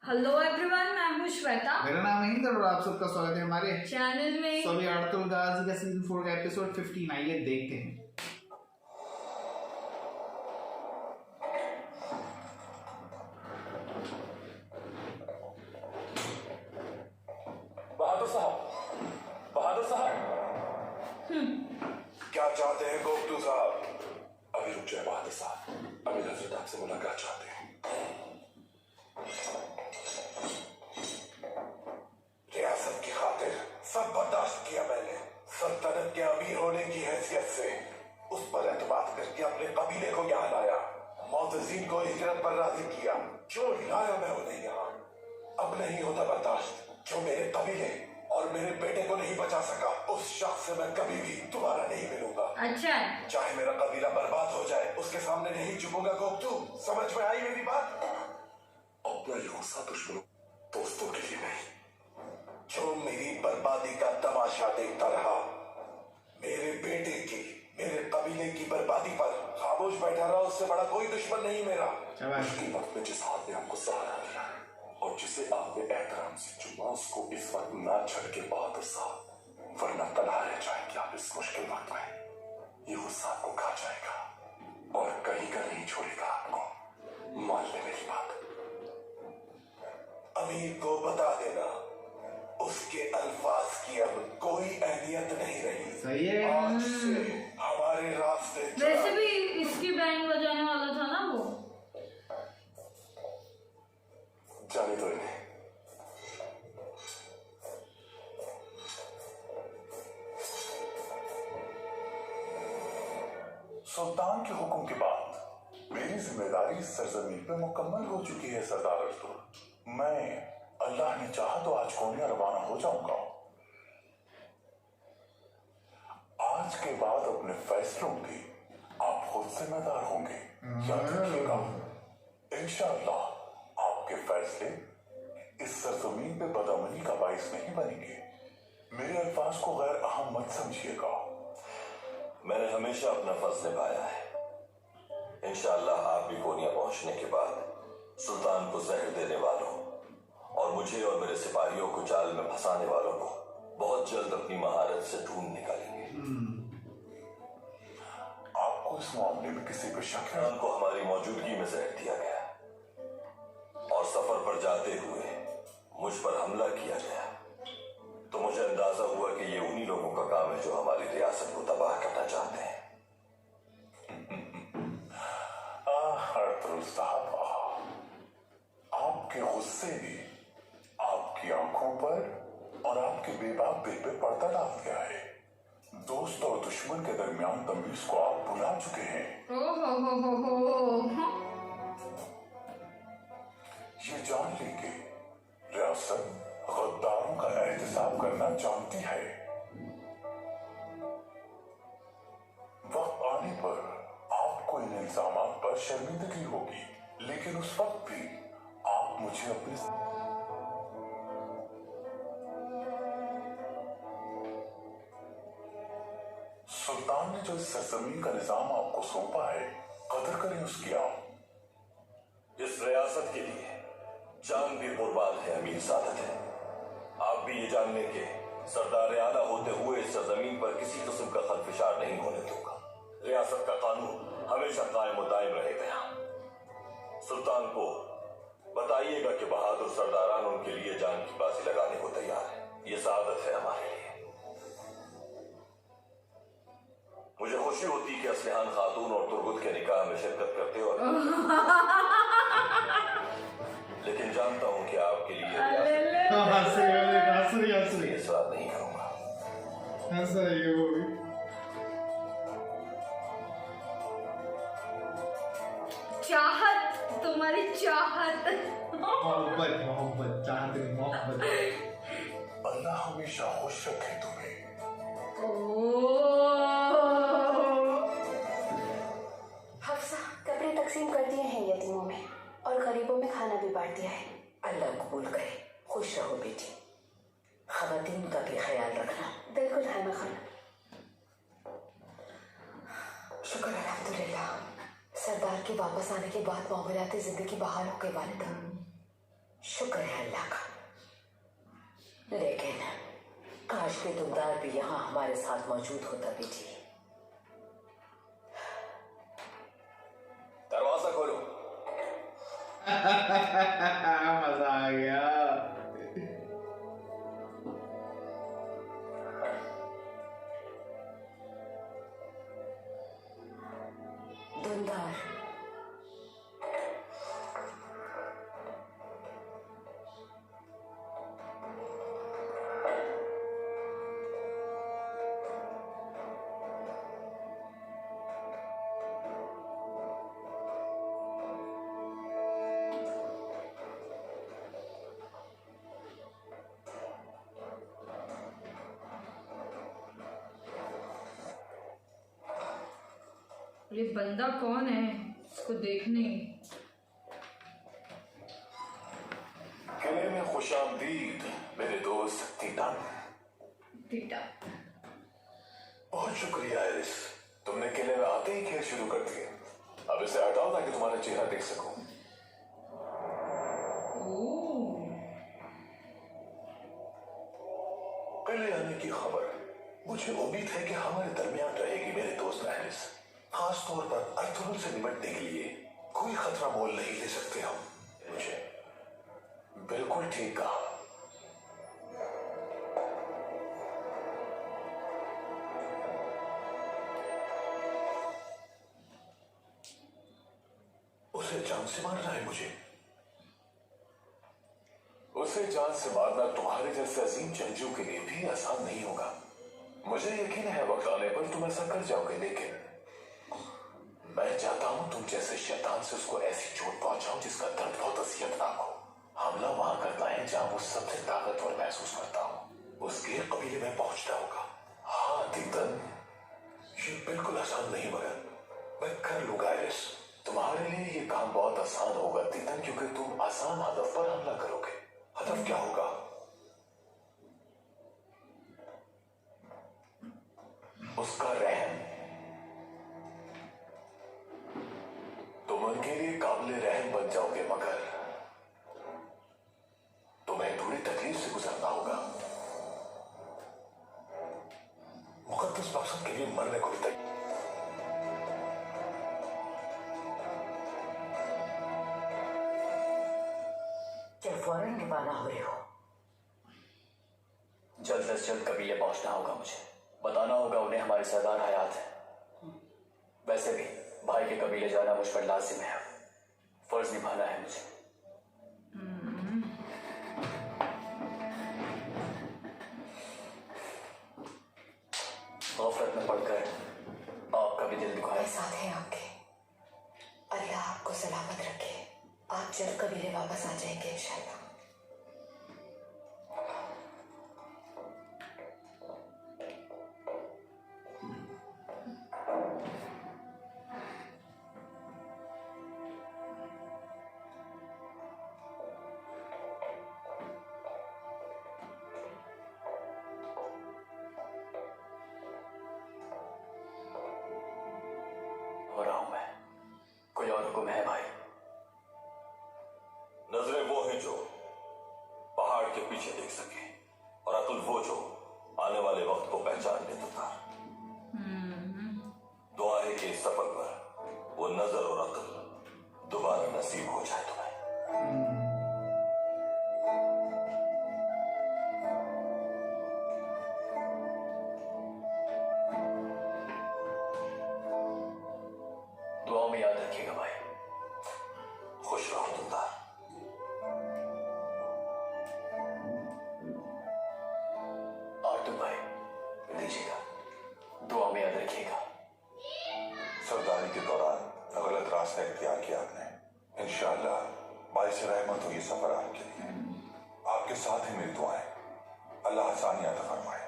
Hello everyone, मैं हूँ श्वेता। मेरा नाम है इंद्र और आप सबका स्वागत है हमारे चैनल में। तो अभी अर्तुल गाजी का सीजन 4 का एपिसोड 15 आइए देखते हैं। बहादुर साहब क्या चाहते हैं गोप्तू साहब? अभी रुक जाए बहादुर साहब, अभी हजरत आपसे मुलाकात चाहते हैं। रियासत की खातिर सब बर्दाश्त किया मैंने, सल्तनत के अमीर होने की हैसियत से उस पर एतबार करके अपने कबीले को यहाँ लाया, मोतज़ीन को हिजरत पर राजी किया। क्यों लाया मैं उन्हें यहाँ? अब नहीं होता बर्दाश्त। जो मेरे कबीले और मेरे बेटे को नहीं बचा सका, उस शख्स से मैं कभी भी दोबारा नहीं मिलूंगा। अच्छा, चाहे मेरा कबीला बर्बाद हो जाए, उसके सामने नहीं झुकूंगा गोप्तू। समझ में आई मेरी बात? अपना ये गुस्सा दुश्मनों दोस्तों के लिए नहीं, जो मेरी बर्बादी का तमाशा देखता रहा, मेरे बेटे की, मेरे कबीले की बर्बादी पर खामोश बैठा रहा, उससे बड़ा कोई दुश्मन नहीं मेरा। मुश्किल वक्त में जिस हाथ ने हमको सहारा दिया और जिसे आपने एहतराम से चुना, उसको इस वक्त ना छड़के बहादुर साहब, वरना तनहा रह जाएंगे आप इस मुश्किल वक्त में। ये गुस्सा आपको खा जाएगा और कहीं का नहीं छोड़ेगा आपको। मान ले मेरी बात। अमीर को बता देना, उसके अल्फाज की अब कोई अहमियत नहीं रही। सही है। आज से हमारे रास्ते वैसे भी इसकी बैंड बजाने वाला था ना वो। जाने दो इन्हें। सुल्तान के हुक्म के बाद मेरी जिम्मेदारी इस सरजमीन पे मुकम्मल हो चुकी है सरदार अर्तुल। मैं अल्लाह ने चाहा तो आज कोनिया रवाना हो जाऊंगा। आज के बाद अपने फैसलों की आप खुद जिम्मेदार होंगे। याद रखिएगा, इंशाअल्लाह आपके फैसले इस सरजमीन पे बदअमनी का बाइस नहीं बनेंगे। मेरे अल्फाज को गैर अहम मत समझिएगा। मैंने हमेशा अपना फर्ज निभाया है। इंशाअल्लाह आप भी कोनिया पहुंचने के बाद सुल्तान को जहर देने वालों और मुझे और मेरे सिपाहियों को जाल में फंसाने वालों को बहुत जल्द अपनी महारत से ढूंढ निकालेंगे। आपको इस मामले में किसी पे शक है? को हमारी मौजूदगी में जहर दिया गया और सफर पर जाते हुए मुझ पर हमला किया गया, तो मुझे अंदाजा हुआ कि ये उन्हीं लोगों का काम है जो हमारी रियासत को तबाह करना चाहते हैं। अर्तुल साहब, आपके गुस्से ने आपकी आंखों पर और आपके बेबाक दिल पे पर्दा डाल दिया है। दोस्त और दुश्मन के दरमियान तमीज को आप भुला चुके हैं। ये जान लीजिए, रियासत गद्दारों का एहतसाब करना जानती है। वक्त आने पर आपको इन इल्जामात पर शर्मिंदगी होगी, लेकिन उस वक्त भी आप मुझे अपने सुल्तान ने जो इस सरजमीन का निजाम आपको सौंपा है, कदर करें उसकी। आप इस रियासत के लिए जान भी कुर्बान है, अमीर सादत है। आप भी ये जानने के सरदार आला होते हुए इस सरजमीन पर किसी किस्म का खलफिशार नहीं होने दूंगा। रियासत का कानून हमेशा कायम और दायम रहेगा। सुल्तान को बताइएगा कि बहादुर सरदारान उनके लिए जान की बाजी लगाने को तैयार है। ये सादत है हमारे लिए। मुझे खुशी होती कि असलिहान खातून और तुर्गुत के निकाह में शिरकत करते और लेकिन जानता हूं कि आपके लिए सवाल नहीं करूंगा। चाहत, तुम्हारी चाहत, मोहब्बत मोहब्बत चाहते मोहब्बत। अल्लाह हमेशा खुश रखे तुम्हें। हफ्सा, कपड़े तकसीम कर दिए हैं यतीमों में और गरीबों में खाना भी बांट दिया है। अल्लाह कबूल करे। खुश रहो बेटी। खवातीन का भी ख्याल रखना। बिल्कुल है मैं खाना। शुक्र अल्हम्दुलिल्लाह, सरदार के वापस आने के बाद मामलात जिंदगी बहाल हो गए वालिदा। शुक्र है अल्लाह का। लेकिन काश के दुमदार भी यहाँ हमारे साथ मौजूद होता बेटी। दरवाजा खोलो। मजा आ गया। दुमदार, ये बंदा कौन है? इसको देखने। किले में खुशामदीद मेरे दोस्त टीटन। टीटा। बहुत शुक्रिया एरिस, तुमने किले में आते ही खेल शुरू कर दिए। अब इसे हटाओ ताकि तुम्हारा चेहरा देख सकूं। ओह, किले आने की खबर मुझे उम्मीद है कि हमारे दरमियान रहेगी मेरे दोस्त एरिस। खास तौर पर अर्थुल से निपटने के लिए कोई खतरा मोल नहीं ले सकते हम। मुझे बिल्कुल ठीक कहा। उसे जान से मारना है मुझे। उसे जान से मारना तुम्हारे जैसे अजीम जंगजू के लिए भी आसान नहीं होगा। मुझे यकीन है वक्त आने पर तुम ऐसा कर जाओगे, लेकिन मैं चाहता हूं तुम जैसे शैतान से उसको ऐसी चोट पहुंचाऊं जिसका दर्द बहुत असियतनाक हो। हमला वहां करना है जहां वो सबसे ताकतवर महसूस करता हो। उसके कबीले में पहुंचना होगा। हाँ तीतन, ये बिल्कुल आसान नहीं, मगर मैं कर लूंगा एरिस। तुम्हारे लिए ये काम बहुत आसान होगा तीतन, क्योंकि तुम आसान हदफ पर हमला करोगे। हदफ क्या होगा? उसका रहम। तुम उनके लिए काबिल रहम बन जाओगे, मगर तुम्हें थोड़ी तकलीफ से गुजरना होगा। मुकद्दस मकसद के लिए मरने को भी तैयार। क्या फौरन रवाना हो रहे हो? जल्द से जल्द कबीले पहुंचना होगा। मुझे बताना होगा उन्हें हमारे सरदार हयात है। वैसे भी भाई के कबीले जाना मुझ पर लाजिम है। फर्ज निभाना है मुझे। गफलत में पड़कर आपका भी दिल दुखाए। मैं साथ है आपके। अल्लाह आपको सलामत रखे। आप जल्द कबीले वापस आ जाएंगे इंशाल्लाह। हो रहा हूं मैं। कोई और हुक्म है भाई? नजरें वो हैं जो पहाड़ के पीछे देख सके, और अक्ल वो जो आने वाले वक्त को पहचान ले। दुआ है कि इस सफर पर वो नजर और अक्ल दोबारा नसीब हो जाए तुम्हें। दुआ में याद रखिएगा भाई। खुश रहो दुलदार। आर्टुन भाई दीजिएगा। दुआ में याद रखिएगा। सरदारी के दौरान गलत रास्ता इख्तियार किया आपने। इंशाअल्लाह बाइस रहमत हो ये सफर आपके लिए। आपके साथ ही मेरी दुआएं। अल्लाह आसानियां अता फरमाए।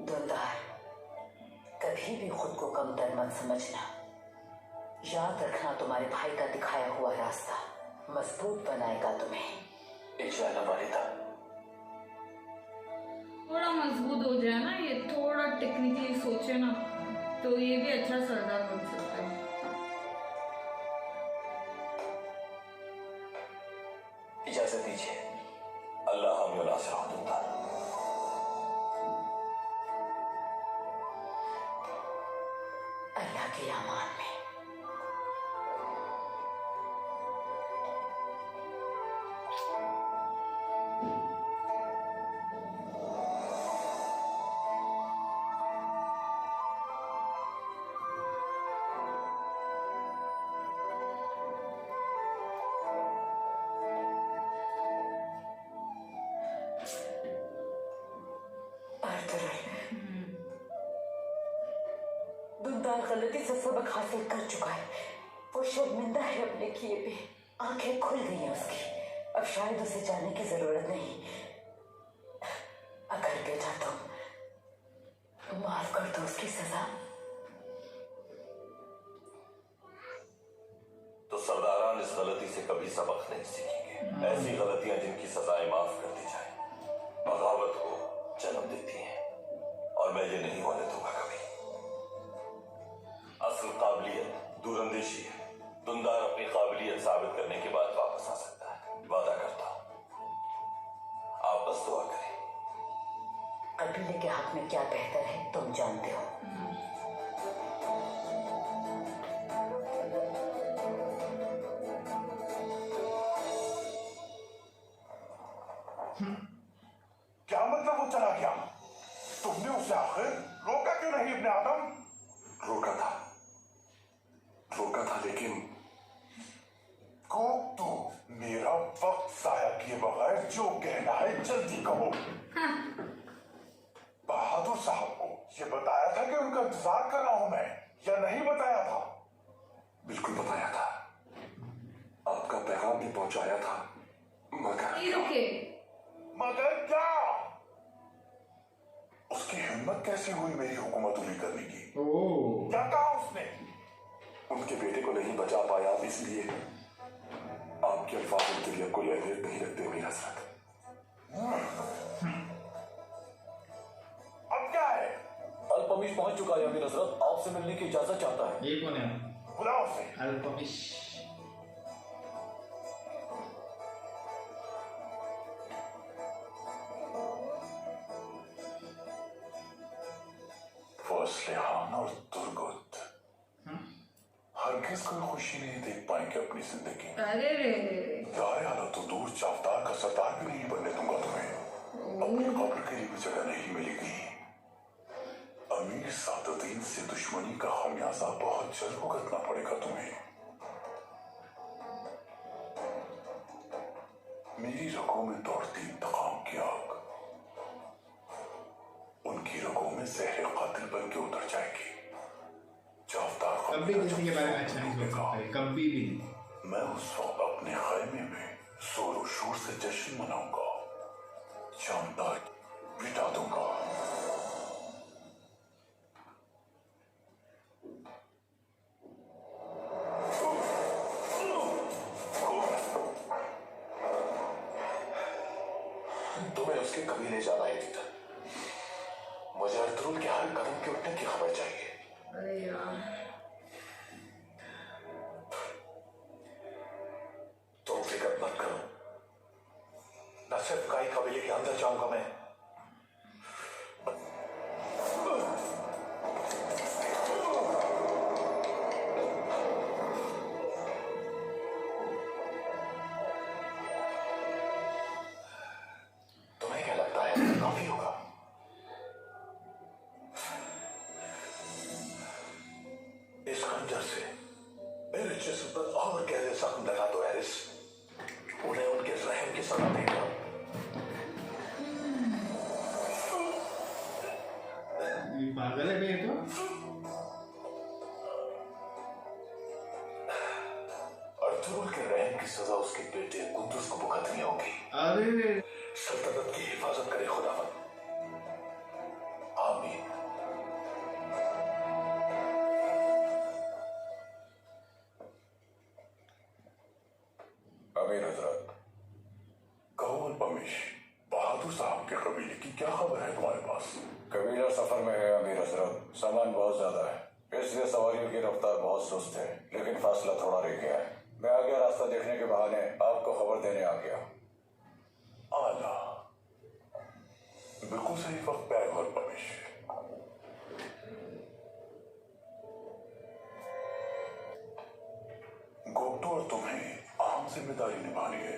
दुलदार, कभी भी खुद को कमतर मत समझना। याद रखना तुम्हारे भाई का दिखाया हुआ रास्ता मजबूत बनाएगा तुम्हें। इंशाअल्लाह वालिदा। थोड़ा थोड़ा मजबूत हो जाए ना, ये थोड़ा टेक्निकली सोचे ना, तो ये भी अच्छा सरदार बन सकता है। इजाजत दीजिए। अल्लाह हामी और नासिर होता। अल्लाह के अमान में। दुंदार गलती से सबक हासिल कर चुका है। वो शर्मिंदा है अपने किए पे। आंखें खुल गई हैं उसकी। अब शायद उसे जाने की जरूरत नहीं। अगर बेटा तुम माफ कर दो उसकी सजा। तो सरदारान इस गलती से कभी सबक नहीं सीखेंगे। ऐसी गलतियां जिनकी सजाएं माफ कर दी जाए बगावत को जन्म देती हैं, और मैं ये नहीं होने दूंगा कभी। असल काबिलियत दूरंदेशी है। दुंदार अपनी काबिलियत साबित करने के बाद वापस आ सकता है, वादा करता हूं। आप बस दुआ करें। कबीले के हक में क्या बेहतर है तुम जानते हो। क्या मतलब वो चला गया? तुमने उसे आखिर रोका क्यों नहीं इब्ने आदम? रोका था लेकिन तो मेरा वक्त जाया किए बगैर जो कहना है जल्दी कहो। बहादुर साहब को ये बताया था कि उनका इंतजार कर रहा हूं मैं, या नहीं बताया था? बिल्कुल बताया था। आपका पैगाम भी पहुंचाया था, मगर क्या? उसकी हिम्मत कैसे हुई मेरी हुकूमत उली करने की? क्या कहा उसने? उनके बेटे को नहीं बचा पाया, इसलिए आपके अल्फाज उनके लिए कोई अहमियत नहीं रखते मेरी हसरत। अब क्या है? अल्पमिश पहुंच चुका है अमीर हजरत, आपसे मिलने की इजाजत चाहता है। ये कौन है? बुलाओ उसे। अल्पमिश। फौसलेहान और दुर्गुत हरगिज कोई खुशी नहीं देख पाएंगे अपनी जिंदगी में। अरे रे यार हालत तो दूर, चावदार का सरदार भी नहीं बनने दूंगा तुम्हें। अपनी कब्र के लिए भी जगह नहीं मिलेगी। अमीर सादुद्दीन से दुश्मनी का खमियाजा बहुत जल्द भुगतना पड़ेगा तुम्हें। मेरी रगों में दौड़ती इंतकाम की आग उनकी रगों में जहर कातिल बन के उतर जाएगी। कभी किसी के बारे में अच्छा नहीं सोच सकता है, कभी भी नहीं। मैं उस वक्त अपने खैमे में जोर शोर से जश्न मनाऊंगा, शानदार बिता दूंगा। तुम्हें उसके कबीले जाना है दीदा। मुझे अर्तुरुल के हर कदम के उठने की खबर चाहिए। अरे यार, तुम फिक्र मत करो, न सिर्फ काई कबीले के अंदर जाऊंगा मैं, तुम्हें क्या लगता है काफी होगा? इस खंजर से मेरे जिस्म पर और गहरे जख्म लगा दो हैरिस। उन्हें उनके रहम की सजा देगा। पागल है बे तो। अर्तुरुल के रहम की सजा उसके बेटे कुंदुस को भुगतनी होगी। अरे सल्तनत की हिफाजत करे खुदावन। आमीन। अमीर हजरत, कहो अल्पमिश, बहादुर साहब के कबीले की क्या खबर है तुम्हारे सामान बहुत ज्यादा है, इसलिए सवारियों की रफ्तार बहुत सुस्त है, लेकिन फासला थोड़ा रह गया है। मैं आ गया, रास्ता देखने के बहाने आपको खबर देने आ गया। आला, बिल्कुल सही वक्त पे आए और पमेश। गोप्तो और तुम्हें अहम जिम्मेदारी निभानी है।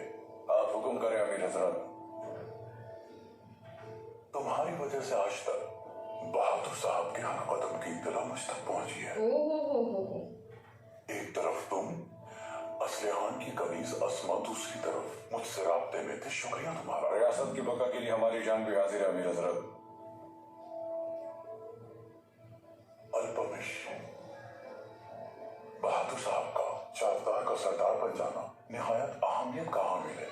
आप हुक्म करें अमीर हजरत। तुम्हारी वजह से आज तक बहादुर साहब के हर कदम की इत्तला मुझ तक पहुंची है। ओ एक तरफ तुम असलहान की कमीज अस्मा, दूसरी तरफ मुझसे राब्ते में थे। शुक्रिया तुम्हारा। रियासत की बका के लिए हमारी जान भी हाजिर है अमीर हजरत। अल्पमिश, बहादुर साहब का चारदार का सरदार बन जाना निहायत अहमियत का हामिल है,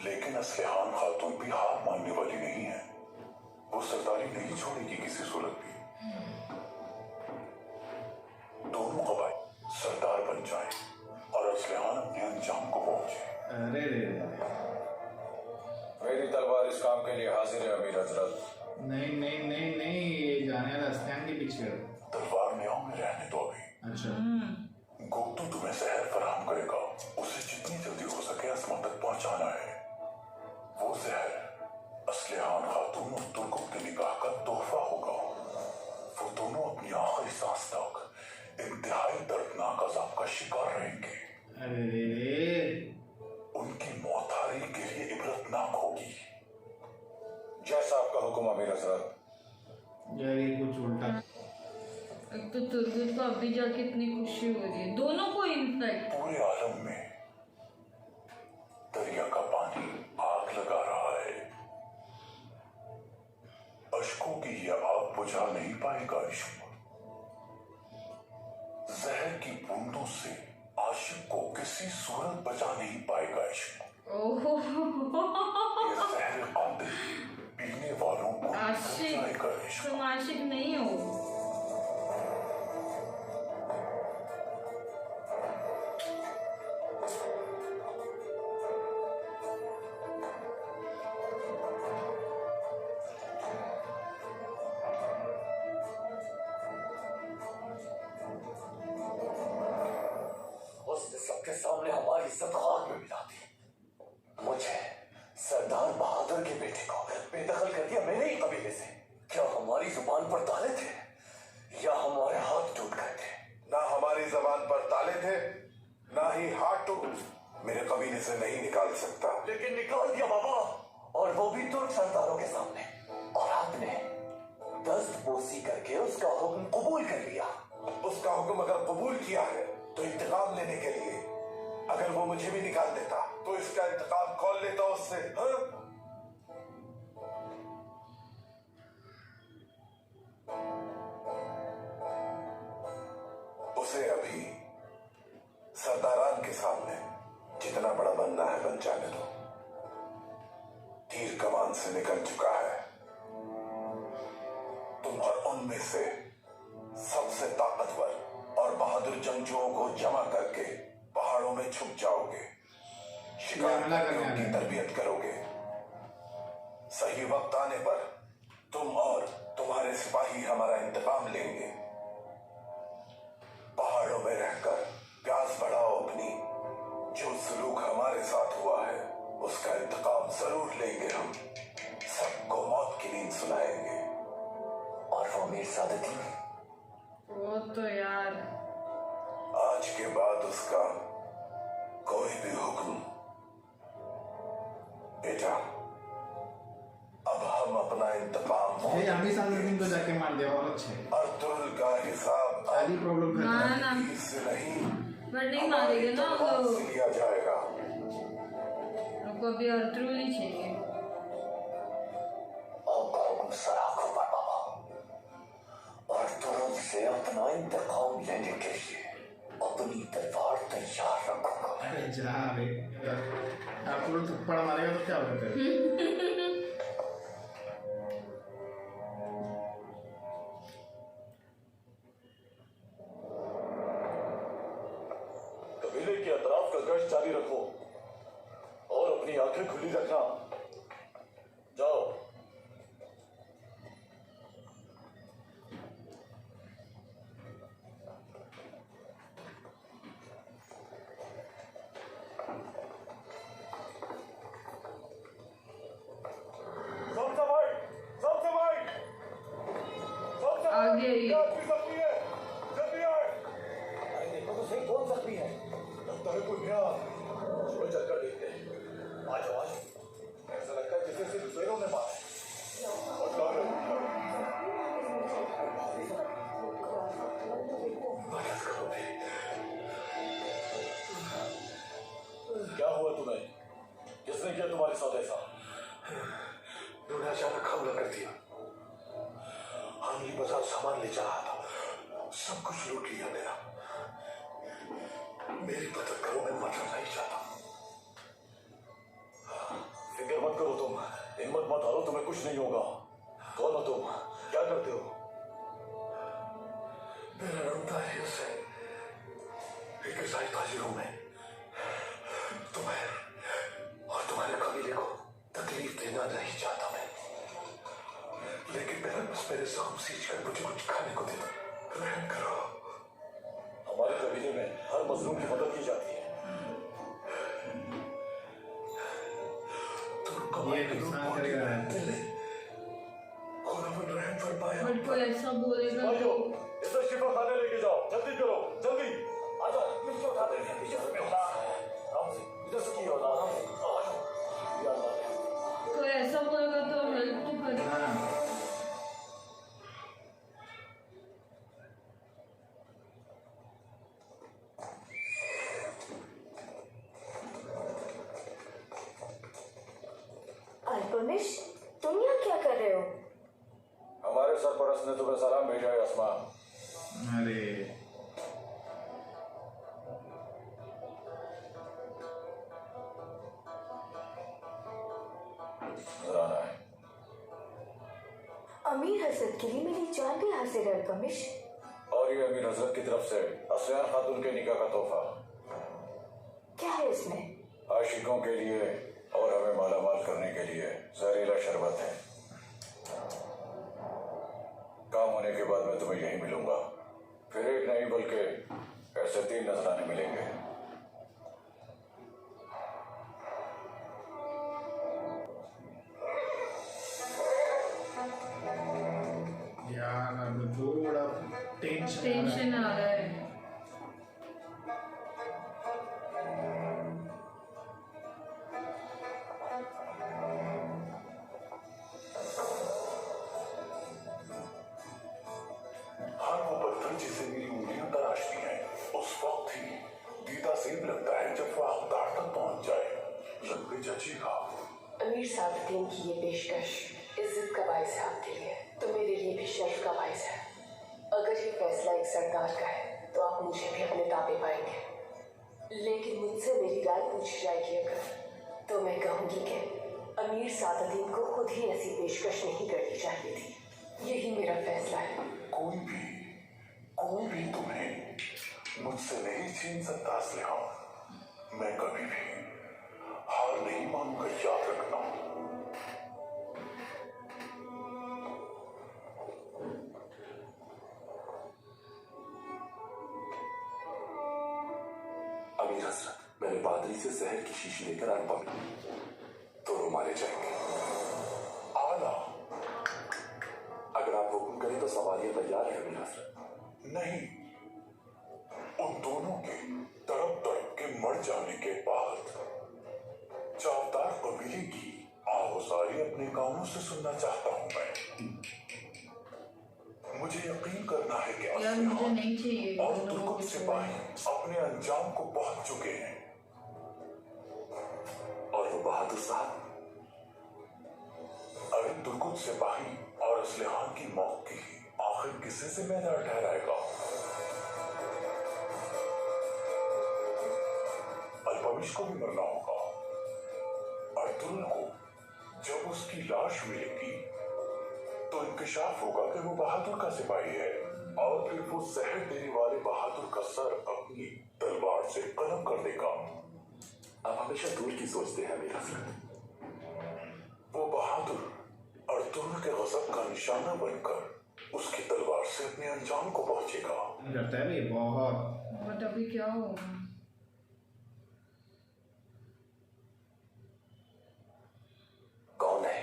लेकिन असलहान खातून भी हार मानने वाली नहीं है। वो सरदारी नहीं छोड़ेगी किसी सूरत भी। दोनों कबाइल सरदार बन जाएं और असलहान अपने अंजाम को पहुंचे। अरे रे मेरी तलवार इस काम के लिए हाजिर है अमीर हजरत। नहीं नहीं नहीं नहीं, ये जाने रास्ते के पीछे। तलवार न्याव में रहने दो अभी। अच्छा, गोप्तो तुम्हें जहर फराहम करेगा। उसे जितनी जल्दी हो सके अस्मा तक पहुंचाना है। वो जहर असलहान खातून और तुर्कों की निगाह का तोहफा होगा। वो दोनों अपनी आखिरी सांस तक इंतहाई दर्दनाक अजाब का शिकार रहेंगे। अरे रे, उनकी मौत हारी के लिए इबरतनाक होगी। जैसा आपका हुक्म अमीर हजरत। यार ये कुछ उल्टा। एक तो तुर्गुत को अभी जाके इतनी खुशी हो रही है, दोनों को इनफैक्ट। पूरे आलम में दरिया का पानी आग लगा रहा है। अश्कों की यह आग बुझा नहीं पाएगा इश्क। जहर की बूंदों से आशिक को किसी सूरत बचा नहीं पाएगा इश्क। ओहो ये जहर कातिल पीने वालों को आशिक, जाएगा इश्क। तुम आशिक नहीं हो। उसने सबके सामने हमारी इज्जत खाक में मिला दी। मुझे सरदार बहादुर के बेटे को बेदखल कर दिया मेरे ही कबीले से। क्या हमारी जुबान पर ताले थे या हमारे हाथ टूट गए थे? ना हमारी जबान पर ताले थे, ना ही हाथ टूट। मेरे कबीले से नहीं निकाल सकता। लेकिन निकाल दिया बाबा, और वो भी तुर्क सरदारों के सामने। और आपने दस्तबोसी करके उसका हुक्म कबूल कर लिया। उसका हुक्म अगर कबूल किया है तो इंतकाम लेने के लिए। अगर वो मुझे भी निकाल देता तो इसका इंतकाम कौन लेता उससे? हाँ? उसे अभी सरदारान के सामने जितना बड़ा बनना है बन जाने दो। तीर कमान से निकल चुका है। तुम और उनमें से सबसे ताकतवर और बहादुर जंगजुओं को जमा करके पहाड़ों में छुप जाओगे। शिकार करके उनकी तरबियत करोगे। सही वक्त आने पर तुम और तुम्हारे सिपाही हमारा इंतकाम लेंगे। पहाड़ों में रहकर प्यास बढ़ाओ अपनी। जो सलूक हमारे साथ हुआ है उसका इंतकाम जरूर लेंगे हम। सबको मौत की नींद सुनाएंगे। और वो मीर सादती, वो तो यार आज के बाद उसका कोई भी हुक्म। बेटा, अब हम अपना इंतकाम ये अभी साल को जाके मार दिया और अच्छे। अर्तुल का हिसाब सारी प्रॉब्लम ना खत्म। ना से नहीं पर नहीं मारेंगे ना वो तलवार लोग। से लिया जाएगा। उनको अभी अर्तुल ही चाहिए। आपका हुक्म सराखों पर बाबा। और तुरंत से अपना इंतकाम लेने के लिए अपनी तलवार तैयार रखूंगा। अरे जा रे, आप लोग थप्पड़ मारेगा तो क्या होगा? कबीले के अतराफ का गश्त जारी रखो और अपनी आंखें खुली रखना। जाओ। आगे ये आदमी जख्मी है, जल्दी आए। अरे देखो तो सही, कौन जख्मी है? लगता है कोई नया आदमी। चलो चलकर देखते हैं। आ जाओ, आ जाओ। ऐसा लगता है जैसे सिर्फ पैरों में मारा है। बदला है। मदद करो मेरी। क्या हुआ तुम्हें? किसने किया तुम्हारे साथ ऐसा? उन्होंने अचानक हमला कर दिया। हामिली बाजार सामान ले जा रहा था, सब कुछ लूट लिया मेरा। मेरी मदद करो, मैं मरना नहीं चाहता। फिक्र मत करो तुम, हिम्मत मत हारो, तुम्हें कुछ नहीं होगा। कौन हो तुम? क्या करते हो? मेरा नाम तारियस है, एक ईसाई ताजिर हूं मैं। तुम्हें और तुम्हारे कबीले को तकलीफ देना नहीं चाहता मैं, लेकिन मेरा बस मेरे जख्म सींच कर मुझे कुछ खाने को दे दो, रहम करो। हमारे कबीले में हर मजलूम की मदद की जाती है। तुम ये नुकसान करेगा। खुदा पर रहम फरमाया। बट कोई ऐसा बोलेगा भाइयों, तो इसे शिफा खाने लेके जाओ, जल्दी करो, जल्दी। आ जाओ, पीछे उठा देंगे, पीछे से उठा। आराम से, इधर से किया होगा, आराम से। आ जाओ। या अल्लाह। कोई ऐसा बोलेगा तो हेल्प तो करे। हाँ अल्पमिश, तुम यहाँ क्या कर रहे हो? हमारे सरपरस्त ने तुम्हें सलाम भेजा है अस्मा। अरे जरा आना है। अमीर हजरत के लिए मेरी जान भी हाजिर है अल्पमिश। और ये अमीर हजरत की तरफ से असयान खातून के निकाह का तोहफा। क्या है इसमें? आशिकों के लिए और हमें मालामाल करने के लिए जहरीला शरबत है। काम होने के बाद मैं तुम्हें यहीं मिलूंगा। फिर एक नहीं बल्कि ऐसे 3 नजराने मिलेंगे। यार अब थोड़ा टेंशन आ रहा है। हाँ, वो पत्थर जिसे मेरी उंगलियां तराशती हैं, उस वक्त ही दीदा सेब लगता है जब वो आखदार तक पहुंच जाए। रब भी जचेगा। अमीर सादुद्दीन की ये पेशकश इज्जत का बायस है आपके लिए, तो मेरे लिए भी शर्फ का बायस है। अगर ये फैसला एक सरदार का है तो आप मुझे भी अपने ताबे पाएंगे, लेकिन मुझसे मेरी राय पूछी जाएगी अगर, तो मैं कहूंगी कि अमीर सादुद्दीन को खुद ही ऐसी पेशकश नहीं करनी चाहिए थी। यही मेरा फैसला है। कोई भी तुम्हें मुझसे नहीं छीन सकता असलहा। मैं कभी भी हार नहीं मानूंगा, याद रखना। अमीर हजरत, मैंने पादरी से जहर की शीशी लेकर आग पकड़ी, दोनों मारे जाएंगे। आला, अगर आप हुक्म करें तो सवालियां तैयार है अमीर हजरत। नहीं, उन दोनों के तड़प तड़प के मर जाने के बाद चावदार कबीले की आवाज़ारी अपने कानों से सुनना चाहता हूं मैं। मुझे यकीन करना है कि यार मुझे नहीं चाहिए और दोनों तुर्कुत को। सिपाही अपने अंजाम को पहुंच चुके हैं। और वो बहादुर साहब, अगर तुर्कुत सिपाही और असलहान की मौत की आखिर किसे जिम्मेदार ठहराएगा? अल्पमिश को भी मरना होगा। अर्तुगरुल को जब उसकी लाश मिलेगी तो इंकशाफ होगा कि वो बहादुर का सिपाही है, और फिर वो जहर देने वाले बहादुर का सर अपनी तलवार से कलम कर देगा। आप हमेशा दूर की सोचते हैं अमीर हजरत। वो बहादुर अर्तुगरुल के गजब का निशाना बनकर उसकी तलवार से अपने अंजाम को पहुंचेगा। करता है ये बहुत। बट अभी क्या होगा? कौन है?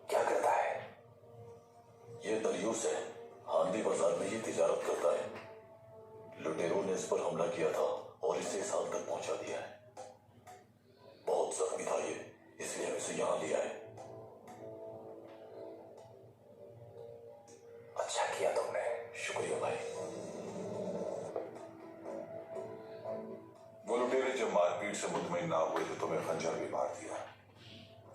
क्या करता है? ये दरियूस है, हांदी तिजारत करता है। लुटेरों ने इस पर हमला किया था और इसे इस हाल तक पहुंचा दिया है। बहुत जख्मी था ये, इसलिए हम इसे यहां ले आए। अच्छा किया तुमने, शुक्रिया भाई। वो लुटेरे जब मारपीट से मुतमईन ना हुए तो तुम्हें खंजर भी मार दिया।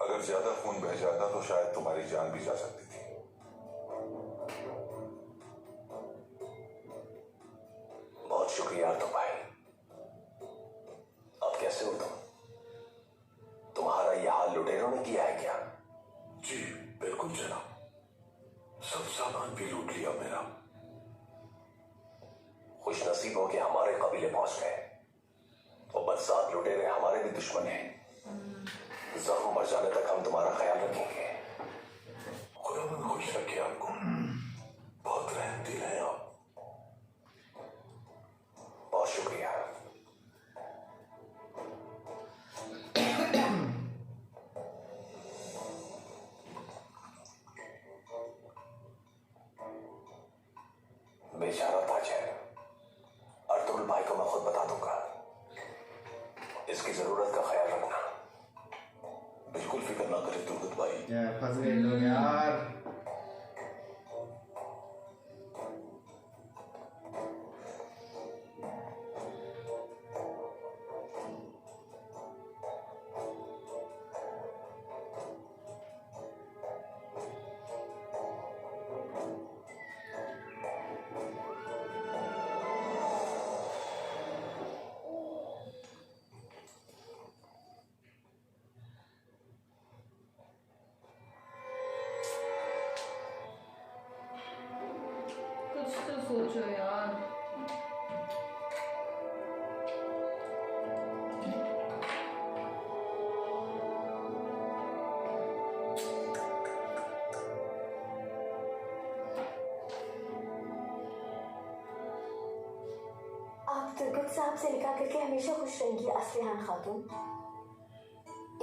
अगर ज्यादा खून बह जाता तो शायद तुम्हारी जान भी जा सकती थी। बहुत शुक्रिया तो भाई। अब कैसे हो तुम? तुम्हारा यह हाल लुटेरों ने किया है क्या? जी बिल्कुल जनाब, सब सामान भी लूट लिया मेरा। खुश नसीब हो कि हमारे कबीले पहुंच गए और बदसात लुटेरे हमारे भी दुश्मन हैं। जख्म मर जाने तक हम तुम्हारा ख्याल रखेंगे। खुदावंद खुश रखे आपको, बहुत रहमदिल हैं आप। बहुत शुक्रिया। बेचारा ताजर, अर्तुगरुल भाई को मैं खुद बता दूंगा। इसकी जरूरत का ख्याल रखना। बिल्कुल फिक्र ना करे तुर्गत भाई। यार फंस गए लोग यार। कुछ तो सोचो यार। आप तुर्गत साहब से निकाह करके हमेशा खुश रहेंगी असलिहान खातून।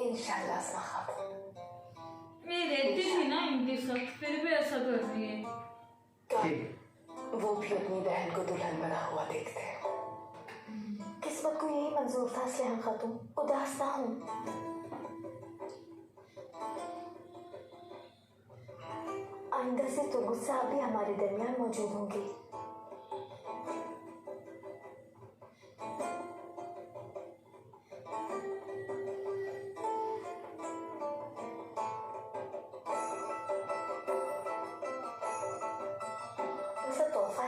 इंशाल्लाह अस्मा खातून। मैं रहती थी ना इनके साथ, फिर भी ऐसा कर रही है। ठीक। वो भी अपनी बहन को दुल्हन बना हुआ देखते हैं। किस्मत को यही मंजूर था असलिहान खातून, उदास ना हूँ। आइंदा से तुर्गत साहब भी हमारे दरमियान मौजूद होंगे।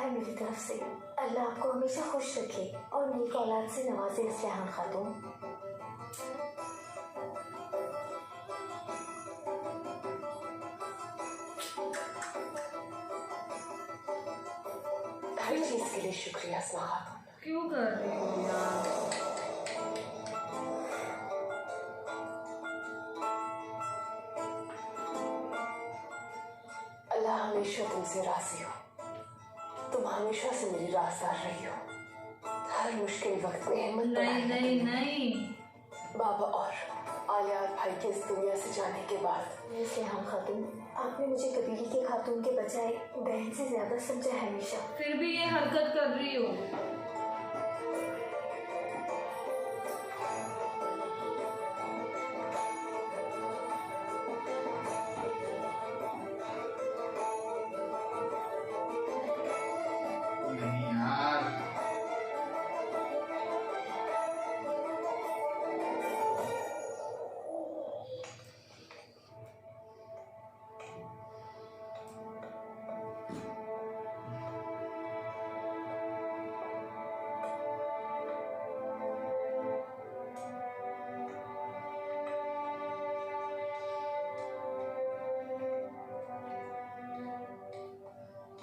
मेरी तरफ से अल्लाह आपको हमेशा खुश रखे और नेक औलाद से नवाजे असलिहान खातून। हर चीज के लिए शुक्रिया अस्मा खातून। क्यों कर रही हो यार? अल्लाह हमेशा तुमसे राजी हो। तुम हमेशा से मेरी राजदार रही हो। हर मुश्किल वक्त में हिम्मत नहीं नहीं नहीं। बाबा और आलिया और भाई के इस दुनिया से जाने के बाद असलिहान खातून, आपने मुझे कबीले के खातून के बजाय बहन से ज्यादा समझा है हमेशा। फिर भी ये हरकत कर रही हो। नहीं यार।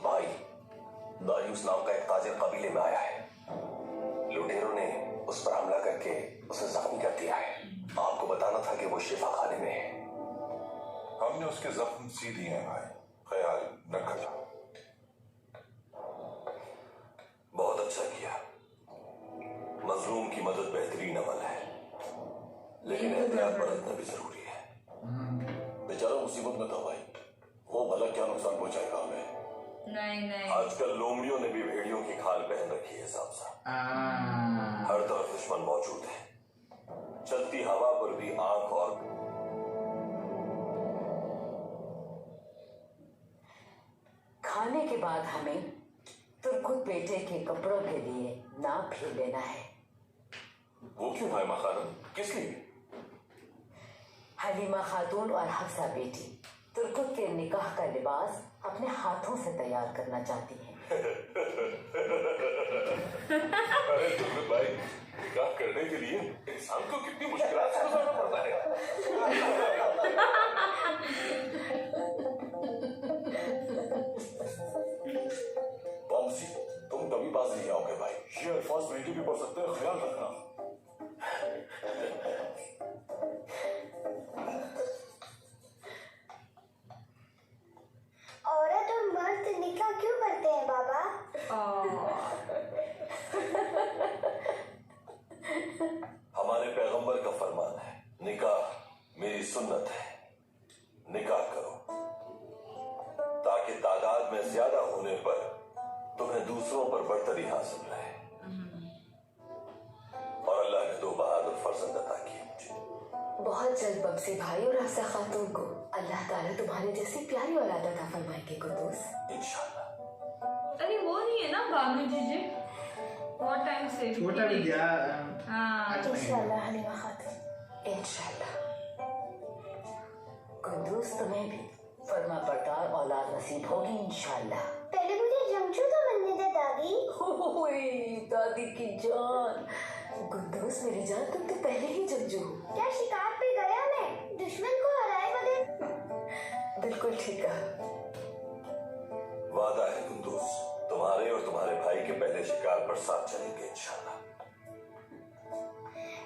भाई, दायूस नाम का एक ताजिर कबीले में आया है। लुटेरों ने उस पर हमला करके उसे जख्मी कर दिया है। आपको बताना था कि वो शिफा खाने में है। हमने उसके जख्म सी दिए हैं भाई, ख्याल रखना। बहुत अच्छा किया। मजलूम की मदद बेहतरीन अमल है, लेकिन एहतियात बरतना भी जरूरी है। बेचारा मुसीबत में था भाई, वो भला क्या नुकसान पहुंचाएगा हमें? नहीं नहीं आजकल लोमड़ियों ने भी भेड़ियों की खाल पहन रखी है साहब साहब। हर तरफ दुश्मन मौजूद है, चलती हवा पर भी आंख और खाने के बाद हमें तुर्कुत बेटे के कपड़ों के लिए नाप भी लेना है। वो क्यों है खानम, किस लिए? हलीमा खातून और हफ्सा बेटी तुर्कुत के निकाह का लिबास अपने हाथों से तैयार करना चाहती हैं। अरे तुर्कुत भाई, निकाह करने के लिए इंसान को कितनी मुश्किलात से गुजरना पड़ता है। बॉम्सी, तुम कभी बाज नहीं आओगे भाई, ये अल्फाज महंगे भी पड़ सकते हैं, ख्याल रखना। औरत और मर्द निकाह क्यों करते हैं बाबा? हमारे पैगंबर का फरमान है, निकाह मेरी सुन्नत है, निकाह करो ताकि तादाद में ज्यादा होने पर तुम्हें दूसरों पर बढ़तरी हासिल रहे। और अल्लाह ने 2 बहादुर फर्जंद अता किए मुझे। बहुत जल्द बब्सी भाई और हफ्सा खातून को अल्लाह ताला तुम्हारे जैसी प्यारी औलाद अता फरमाएंगे कुद्दूस, इंशाल्लाह। अरे वो नहीं है ना बानू जीजी, बहुत टाइम से छोटा भी दिया। हाँ इंशाल्लाह हलीमा खातून। इंशाल्लाह। कुद्दूस तुम्हें भी फर्मा बरदार औलाद नसीब होगी इंशाल्लाह। पहले मुझे जमशू तो बनने दे दादी। ओए दादी की जान, कुद्दूस मेरी जान, तुम तो पहले ही जंजू हो। क्या शिकार पे गया मैं दुश्मन को हराए बगैर? बिल्कुल ठीक है। वादा है कुंदूस, तुम्हारे और तुम्हारे भाई के पहले शिकार पर साथ चलेंगे इंशाल्लाह।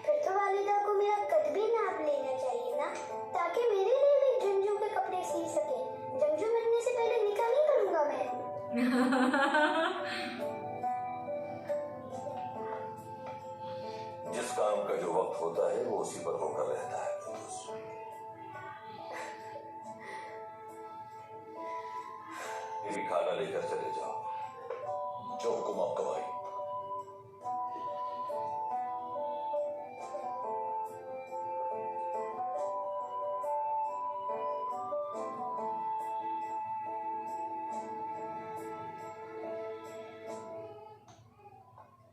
फिर तो वालिदा को मेरा कद भी नाप लेना चाहिए ना, ताकि मेरे लिए भी जंजू के कपड़े सी सके। जंजू बनने से पहले निकाह नहीं करूंगा मैं। जिस काम का जो वक्त होता है वो उसी पर होकर रहता है कुंदूस। ये भी खाना लेकर चले जाओ। जो हुक्म आपका भाई।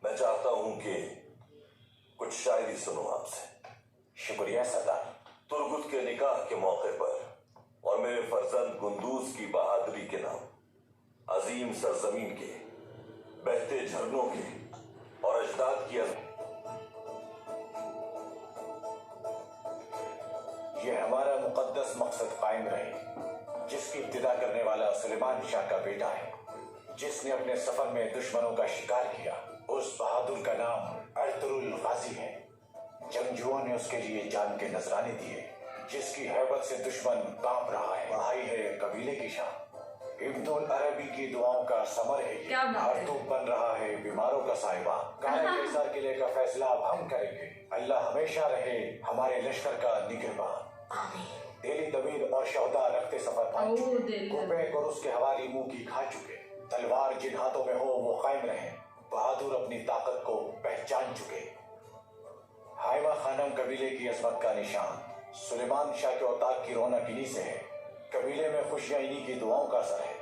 मैं चाहता हूं कि कुछ शायरी सुनो आपसे। शुक्रिया सरदार। तुर्गुत के निकाह के मौके पर और मेरे फर्जंद कुंदूस की बहादुरी के नाम, अजीम सरजमीन के, बहते झरनों के और अजदाद की ये हमारा मुकद्दस मकसद कायम रहे, जिसकी इब्तिदा करने वाला सुलेमान शाह का बेटा है, जिसने अपने सफर में दुश्मनों का शिकार किया। उस बहादुर का नाम अर्तुरुल गाजी है। जंगजुओं ने उसके लिए जान के नजराने दिए, जिसकी हैबत से दुश्मन कांप रहा है। बढ़ाई है कबीले की शान। इब्नुल अरबी की दुआओं का समर है ये। आरतूब बन रहा है बीमारों का साहिबा। कायसर किले का फैसला अब हम करेंगे। अल्लाह हमेशा रहे हमारे लश्कर का निगहबान। दिली दमीर और शहदा रखते सफर कुबे और उसके हवाली मुंह की खा चुके। तलवार जिन हाथों में हो वो कायम रहे। बहादुर अपनी ताकत को पहचान चुके। हाइमा खानम कबीले की अजमत का निशान। सुलेमान शाह के औताक की रौनक इन्हीं से है। कबीले में खुशियां इन्हीं की दुआओं का असर है।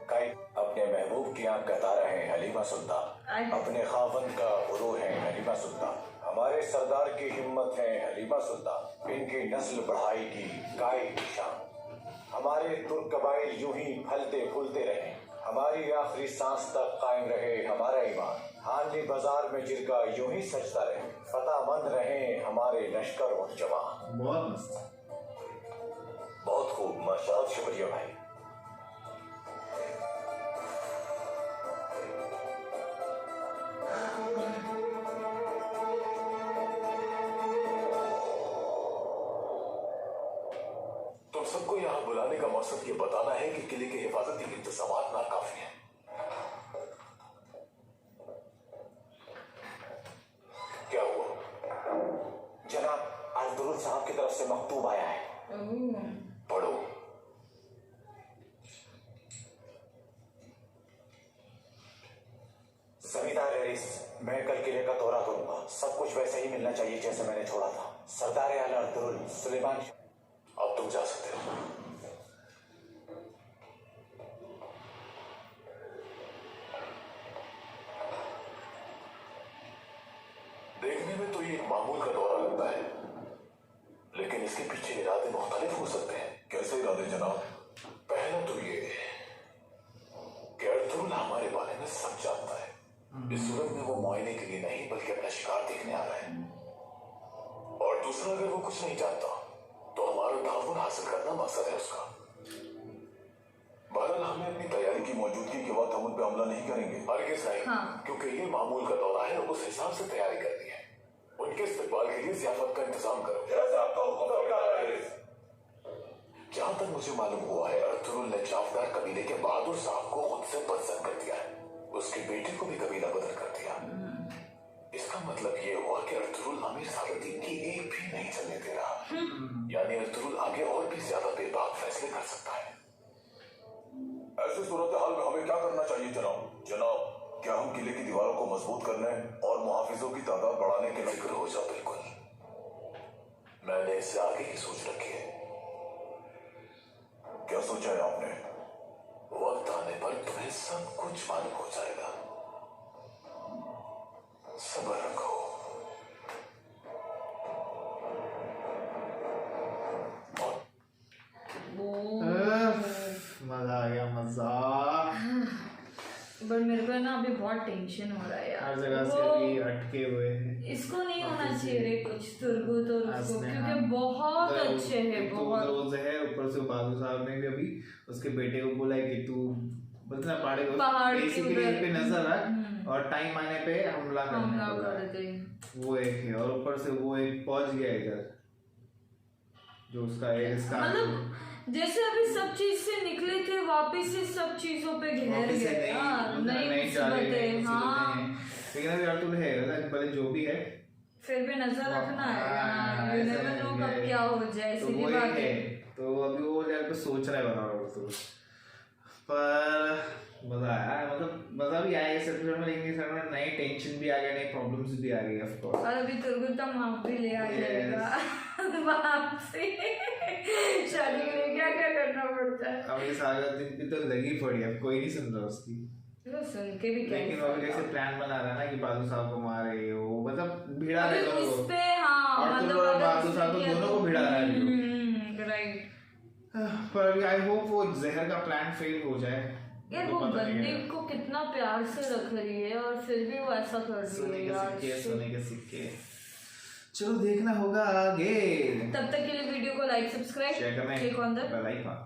कई अपने महबूब की आंख का तारा है हलीमा सुल्तान। अपने खावन का गुरूर है हलीमा सुल्तान। हमारे सरदार की हिम्मत है हलीमा सुल्तान। इनकी नस्ल बढ़ाएगी गाय की शान। हमारे तुर्क कबाइल यूं ही फलते फूलते रहे। हमारी आखिरी सांस तक कायम रहे हमारा ईमान। हांडी बाजार में जिरगा यूं ही सजता रहे। फतामंद रहे हमारे लश्कर और जवान। बहुत मस्त, बहुत खूब, माशाअल्लाह। शुक्रिया भाई। तुम सबको यहाँ बुलाने का मकसद ये बताना है कि किले के हिफाजती इंतजामात नाकाफी हैं। क्या हुआ? जनाब, अर्तुरुल साहब की तरफ से मकतूब आया है। पढ़ो। सविता लेडीज, मैं कल किले का दौरा करूंगा। सब कुछ वैसे ही मिलना चाहिए जैसे मैंने छोड़ा था। सरदार आला अर्तुरुल सुलेमान। अब तुम जा सकते हो। देखने में तो ये एक मामूल का दौरा लगता है, लेकिन इसके पीछे इरादे मुख्तलिफ हो सकते हैं। कैसे इरादे जनाब? पहला तो ये कि अर्तुरुल हमारे बारे में सब जानता है। इस सूरत में वो मुआयने के लिए नहीं बल्कि अपना शिकार देखने आ रहा है। और दूसरा, अगर वो कुछ नहीं जानता तो हमारा ताउन हासिल करना मकसद है उसका। बहरहाल हमें अपनी तैयारी की मौजूदगी के वक्त हम उन पे हमला नहीं करेंगे। हरगिज़ नहीं, हाँ। क्योंकि ये मामूल का दौरा है, उस हिसाब से तैयारी करनी है। उनके इस्तेमाल के लिए ज़ियाफत का इंतजाम करो। जहां तक मुझे मालूम हुआ है, अर्तुरुल ने जाफदार कबीले के बहादुर साहब को खुद से बदसर कर दिया है। उसके बेटे को भी कबीला बदल कर दिया। इसका मतलब ये हुआ कि अर्तुरुल अमीर सालुद्दीन की एक भी नहीं चलने दे रहा। यानी अर्तुरुल आगे और भी ज्यादा बेबाक फैसले कर सकता है। ऐसे सूरत हाल में हमें क्या करना चाहिए जनाब? जनाब, क्या हम किले की दीवारों को मजबूत करने और मुहाफिजों की तादाद बढ़ाने के लिए? फिक्र हो जाओ, बिल्कुल। मैंने इससे आगे की सोच रखी है। क्या सोचा है आपने? वक्त आने पर तुम्हें सब कुछ मालूम हो जाएगा। सब्र रखो। मजा आ गया, मजा। बट मेरे को ना अभी बहुत टेंशन हो रहा है यार। हर जगह से भी अटके हुए हैं। इसको नहीं होना चाहिए रे कुछ तुर्गुत और उसको, हंसने, क्योंकि हाँ। बहुत तो अच्छे हैं, एक तो बहुत। रोज है, ऊपर से बहादुर साहब ने भी अभी उसके बेटे को बोला है कि तू बतना पहाड़ के बेसिकली उधर। पे नजर रख और टाइम आने पे हमला हमला करने कर को। दे। वो एक है, और ऊपर से वो एक पहुंच गया इधर, जो उसका एक मतलब जैसे अभी सब चीज से निकले थे, वापस से सब चीजों पे घेर गए। नई मुसीबतें, हाँ। लेकिन अभी अर्तुल है ना, भले जो भी है, फिर भी नजर रखना है। हाँ, यू ऐसा नेवर नो नहीं कब है। क्या हो जाए, तो सीधी वो बात एक है। है। तो अभी वो यार पे सोच रहा है बराबर तो, पर मजा आया, मतलब मजा भी आया इस एपिसोड में, लेकिन इस एपिसोड में नई टेंशन भी आ गया, नई प्रॉब्लम्स भी आ गई ऑफ कोर्स। और अभी तुर्गुत का माँ भी ले आ जाएगा बाप से। शादी के लिए क्या क्या करना पड़ता है। अब ये सारा दिन की तो लगी पड़ी, अब कोई नहीं सुन रहा उसकी। तो सुन के भी क्या लेकिन अभी कैसे प्लान बना रहा है ना कि बहादुर साहब को मारे, वो मतलब भिड़ा अभी रहे दोनों उस को। पे, हाँ, अर्तुल और बहादुर साहब तो दोनों को भिड़ा रहा है। राइट। पर अभी आई होप वो जहर का प्लान फेल हो जाए। यार वो बंदी को कितना प्यार से रख रही है और फिर भी वो ऐसा कर रही है यार। सोने के सिक्के। चलो देखना होगा आगे। तब तक के लिए वीडियो को लाइक, सब्सक्राइब, शेयर करना, click on the bell icon.